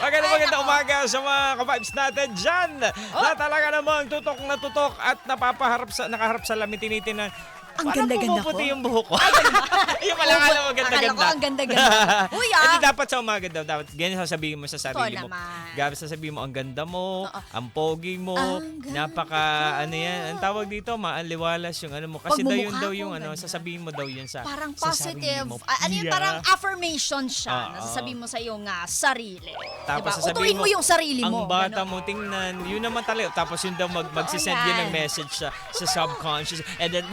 Magandang umaga sa mga ka-vibes natin dyan. Na talaga namang tutok at nakaharap sa lamin tinitinan. Ang ganda-ganda ko. Pumuputi yung buhok ko. Yung pala alam mo, ganda-ganda. Akala ko ang ganda-ganda. Uy, Hindi dapat sa umaga daw. Dapat ganyan sasabihin mo sa sarili mo. naman. Dapat sasabihin mo, ang ganda mo, Oo. ang pogi mo, Ang ganda napaka, ko. ang tawag dito, maaliwalas yung ano mo. Kasi daw yun Pagmumukha daw ko, yung ganda. sasabihin mo daw yun sa Parang sa sarili positive. mo. Ano yun, Yeah. parang affirmation siya. Oo. Nasasabihin mo sa iyong sarili. Tapos diba? sasabihin Utuin mo yung sarili ang mo. bata Ganon. mo, tingnan, yun naman talaga. Tapos yun daw magsisend yun ng yan. message sa subconscious. And then,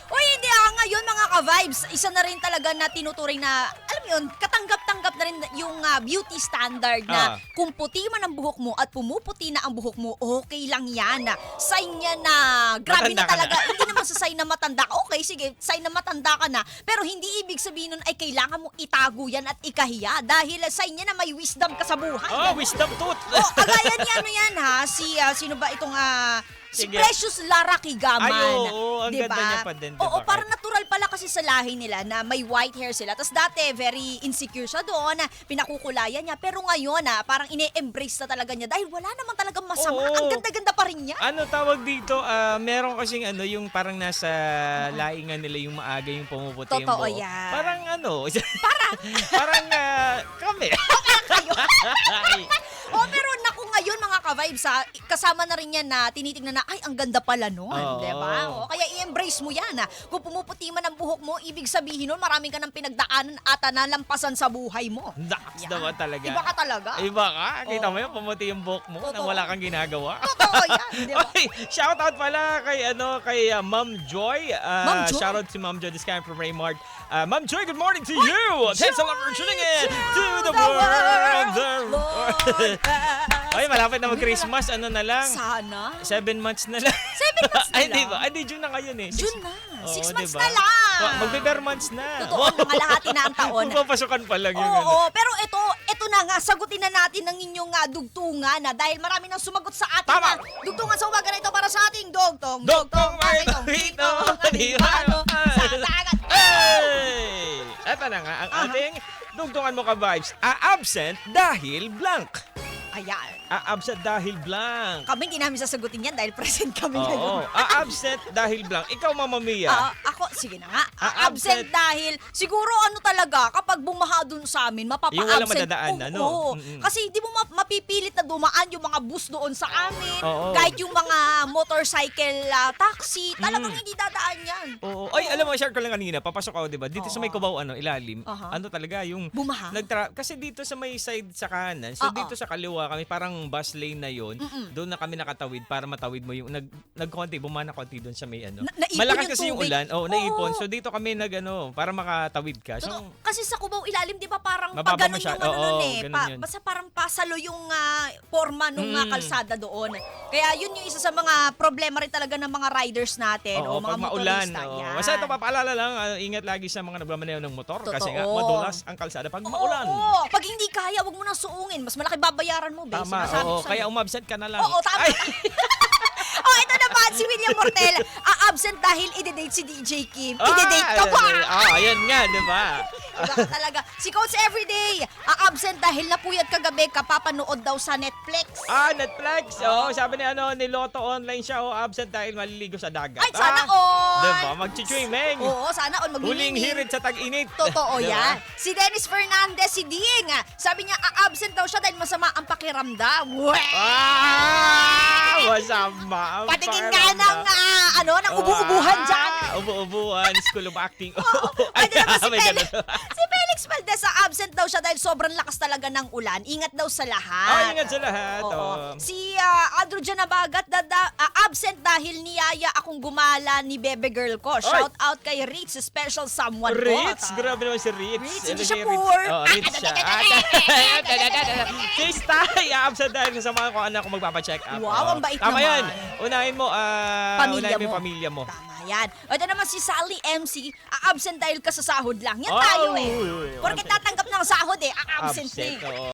Uy, hindi ngayon mga ka-vibes, isa na rin talaga na tinuturing na, alam mo yun, katanggap-tanggap na rin yung beauty standard na kung puti man ang buhok mo at pumuputi na ang buhok mo, okay lang yan. Sign yan na, grabe Matanda na ka talaga. na. Hindi naman sa sign na matanda ka. Okay, sige, sign na matanda ka na. Pero hindi ibig sabihin nun ay kailangan mo itago yan at ikahiya dahil sign yan na may wisdom ka sa buhay. wisdom tooth. Kagaya ni ano yan ha, sino ba itong si Sige. Precious Lara Kigaman. Ay, oo, ang diba? ganda niya pa din, diba? Oo, parang natural pala kasi sa lahi nila na may white hair sila. Tapos dati, very insecure siya doon, pinakukulayan niya. Pero ngayon, parang ine-embrace na talaga niya dahil wala naman talagang masama. Oo. Ang ganda-ganda pa rin niya. Ano tawag dito? Meron kasing yung parang nasa laingan nila yung maaga yung pumuputi yung Totoo buhok. yan. Parang parang kami. Kayo. Ay. Pero naku ngayon mga ka-vibes kasama na rin yan na tinitingnan na, ay, ang ganda pala nun. Oo. Diba? Kaya i-embrace mo yan. Kung pumuputi man ang buhok mo, ibig sabihin nun, marami ka ng pinagdaanan at nalampasan sa buhay mo. Naks Yan. naman talaga. Iba ka talaga. Iba ka. Kita mo Oo. yun, pumuti yung buhok mo nang Totoo. wala kang ginagawa. Totoo yan, di ba? Ay, shout out pala kay Ma'am Joy. Ma'am Joy? Shout out si Ma'am Joy this kind from Raymart. Ma'am Joy, good morning to you. Thanks a lot for tuning in to the world. Ay, malapit na mag-Christmas. Ano na lang? Sana. 7 months na lang. 7 months na Ay, lang. di ba? Ay, di, June na ngayon eh. June na. Oo, 6 months diba? na lang. Magbe-bare months na. Totoo, nangalahati na ang taon. Magpapasukan pa lang yung Oo, pero ito na nga, sagutin na natin ang inyong dugtungan dahil marami nang sumagot sa ating Tama. dugtungan sa umaga na ito para sa ating dugtong. Dugtong Marito Hito, Diwano. Sa dagat. Hey! Eto na nga, ang ating dugtungan mo ka-vibes. A-absent dahil blank. Ayan. A-absent dahil blank. Kami hindi namin sasagutin yan dahil present kami Oo. ngayon. A-absent dahil blank. Ikaw, Mama Mia. Ako, sige na nga. Absent. Absent dahil, siguro ano talaga, kapag bumaha dun sa amin, mapapa-absent. Yung walang madadaan, ano? Oo. Mm-mm. Kasi hindi mo mapipilit na dumaan yung mga bus doon sa amin. Oo. Kahit yung mga motorcycle taxi, talagang hindi dadaan yan. Oo. Ay, alam mo, share ko lang kanina. Papasok ako, di ba? Dito sa may Oo. Cubao, ilalim. Aha. Ano talaga, yung Bumaha? kasi dito sa may side sa kanan, so Oo. dito sa kaliwa kami, parang bus lane na yon. Doon na kami nakatawid para matawid mo yung nagkonti, bumana konti doon sa may Naipon malakas yung kasi yung tubig. ulan. Oo, naipon. Oo. So dito kami para makatawid ka. So, Kasi sa Cubao ilalim, di ba parang Mababa pag ganun masyado. yung ano Oo, nun eh. ganun yun. Basta parang pasalo yung forma nung kalsada doon. Kaya yun yung isa sa mga problema rin talaga ng mga riders natin o mga pag maulan. motorista. Oo. Yan. Basta ito, papaalala lang, ingat lagi sa mga nagmamaneho ng motor kasi nga Totoo. madulas ang kalsada pag maulan. Oo, pag hindi kaya, wag mo nang suungin. Mas malaki babayaran mo, be. Tama, Sinasabi oo. ko sa'yo. Kaya umabsent ka na lang. Oo, tama. Ay! Ito naman, si William Mortel, absent dahil i-date si DJ Kim. I-date ka ba? Ayan nga, di ba? Iba ka talaga. Si Coach Everyday, absent dahil napuyat kagabi, kapapanood daw sa Netflix. Netflix. Sabi ni Lotto online siya, absent dahil maliligo sa dagat. Ay, sana all. Diba? Mag-swimming. Oo, sana all. Huling Maglilingin. hirit sa tag-init. Totoo Diba? yan. Si Dennis Fernandez, si Ding, sabi niya, absent daw siya dahil masama ang pakiramdam. Masama ang Patingin ka pakiramdam. ng ubu-ubuhan dyan. Ubu-ubuhan, School of Acting. Pwede naman si may Felix. ganun. Si Felix Valdez, absent daw siya dahil sobrang lakas talaga ng ulan. Ingat daw sa lahat. Ingat sa lahat. Oo. Si Andrew Janabagat, absent dahil niyaya akong gumala ni bebe girl ko. Shout out kay Ritz, special someone ko. Ritz, grabe naman si Ritz. Ritz, Ano hindi si siya Ritz? poor. Ritz siya. Si Stay, absent dahil kasama ko anak ko magpapacheck up. Wow, ang bait Tama naman. yan. Unahin mo, Pamilya unahin mo yung mo. pamilya mo. Tama yan. Ito naman si Sally MC, absent dahil kasasahod lang. Yan Oh, tayo eh. uy, uy, Porket tatanggap ng sahod eh, absent Absent, eh. oo.